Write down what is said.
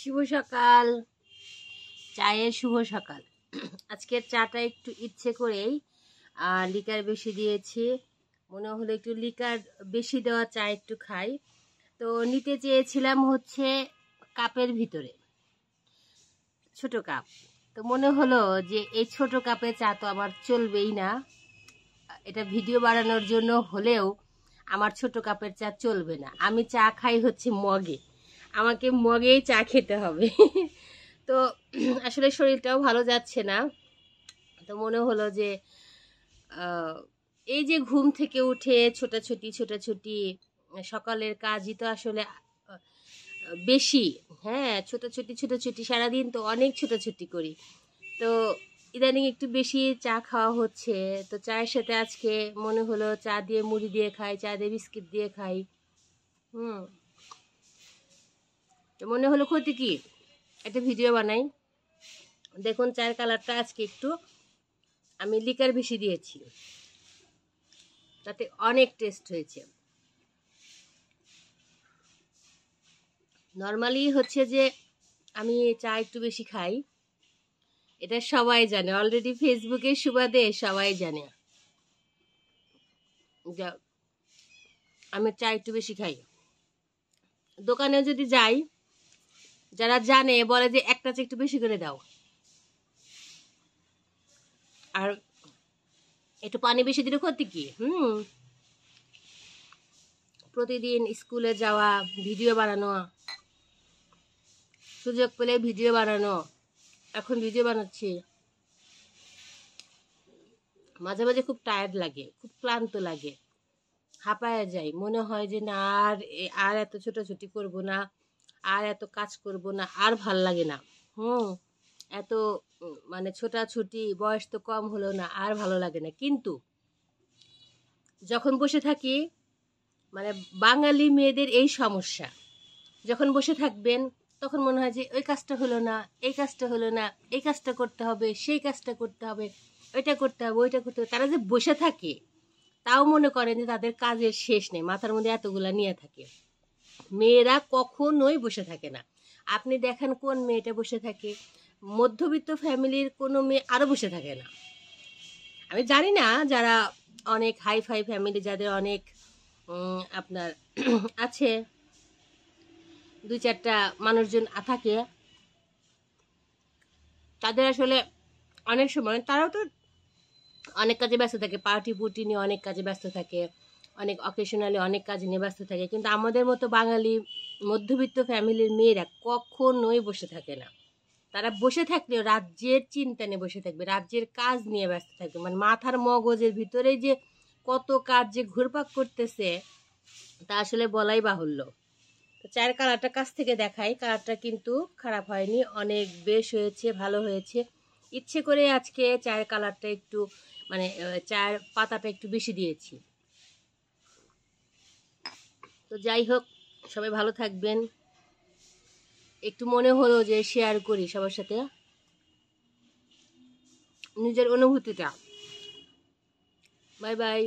শুভ সকাল, চায়ের শুভ সকাল। আজকের চাটা একটু ইচ্ছে করেই লিকার বেশি দিয়েছি, মনে হলো একটু লিকার বেশি দেওয়া চা একটু খাই। তো নিতে চেয়েছিলাম হচ্ছে কাপের ভিতরে, ছোট কাপ। তো মনে হলো যে এই ছোট কাপে চা তো আমার চলবেই না, এটা ভিডিও বানানোর জন্য হলেও আমার ছোট কাপের চা চলবে না। আমি চা খাই হচ্ছে মগে, আমাকে মগেই চা খেতে হবে। তো আসলে শরীরটাও ভালো যাচ্ছে না, তো মনে হলো যে এই যে ঘুম থেকে উঠে ছোটাছুটি সকালের কাজই তো আসলে বেশি। হ্যাঁ, ছোটাছুটি সারাদিন তো অনেক ছোটাছুটি করি। তো ইদানিং একটু বেশি চা খাওয়া হচ্ছে। তো চায়ের সাথে আজকে মনে হলো চা দিয়ে মুড়ি দিয়ে খাই, চা দিয়ে বিস্কিট দিয়ে খাই। তো মনে হলো ক্ষতি কি, একটা ভিডিও বানাই। দেখুন চায়ের কালারটা আজকে একটু আমি লিকার বেশি দিয়েছি, তাতে অনেক টেস্ট হয়েছে। নর্মালি হচ্ছে যে আমি চা একটু বেশি খাই, এটা সবাই জানে, অলরেডি ফেসবুকে সুবাদে সবাই জানে আমি চা একটু বেশি খাই। দোকানেও যদি যাই, যারা জানে বলে যে একটা চা একটু বেশি করে দাও, আর একটু পানি বেশি দিলে ক্ষতি কি? প্রতিদিন স্কুলে যাওয়া, ভিডিও বানানো, সুযোগ পেলে ভিডিও বানানো, এখন ভিডিও বানাচ্ছি, মাঝে মাঝে খুব টায়ার্ড লাগে, খুব ক্লান্ত লাগে, হাঁপায়া যাই, মনে হয় যে না আর এত ছোটাছুটি করব না, আর এত কাজ করব না, আর ভাল লাগে না। এত মানে ছোটাছুটি, বয়স তো কম হলো না, আর ভালো লাগে না। কিন্তু যখন বসে থাকি, মানে বাঙালি মেয়েদের এই সমস্যা, যখন বসে থাকবেন তখন মনে হয় যে ওই কাজটা হলো না, এই কাজটা হলো না, এই কাজটা করতে হবে, সেই কাজটা করতে হবে, ওইটা করতে হবে, ওইটা করতে হবে। তারা যে বসে থাকে তাও মনে করেন যে তাদের কাজের শেষ নেই, মাথার মধ্যে এতগুলা নিয়ে থাকে। মেয়েরা কখনোই বসে থাকে না। আপনি দেখেন কোন মেয়েটা বসে থাকে? মধ্যবিত্ত ফ্যামিলির কোনো মেয়ে আরো বসে থাকে না। আমি জানি না যারা অনেক হাই ফাই ফ্যামিলি, যাদের অনেক আপনার আছে, দুই চারটা মানুষজন থাকে, তাদের আসলে অনেক সময় তারাও তো অনেক কাজে ব্যস্ত থাকে, পার্টি পুটি নিয়ে অনেক কাজে ব্যস্ত থাকে, অনেক অকেশনালি অনেক কাজ নিয়ে ব্যস্ত থাকে। কিন্তু আমাদের মতো বাঙালি মধ্যবিত্ত ফ্যামিলির মেয়েরা কখনোই বসে থাকে না। তারা বসে থাকলেও রাজ্যের চিন্তা নিয়ে বসে থাকবে, রাজ্যের কাজ নিয়ে ব্যস্ত থাকবে। মানে মাথার মগজের ভিতরে যে কত কাজ যে ঘুরপাক করতেছে তা আসলে বলাই বাহুল্য। তো চায়ের কালারটা কাছ থেকে দেখাই, কালারটা কিন্তু খারাপ হয়নি, অনেক বেশ হয়েছে, ভালো হয়েছে। ইচ্ছে করে আজকে চায়ের কালারটা একটু মানে চায়ের পাতাটা একটু বেশি দিয়েছি। তো যাই হোক, সবাই ভালো থাকবেন। একটু মনে হলো যে শেয়ার করি সবার সাথে নিজের অনুভূতিটা। Bye bye.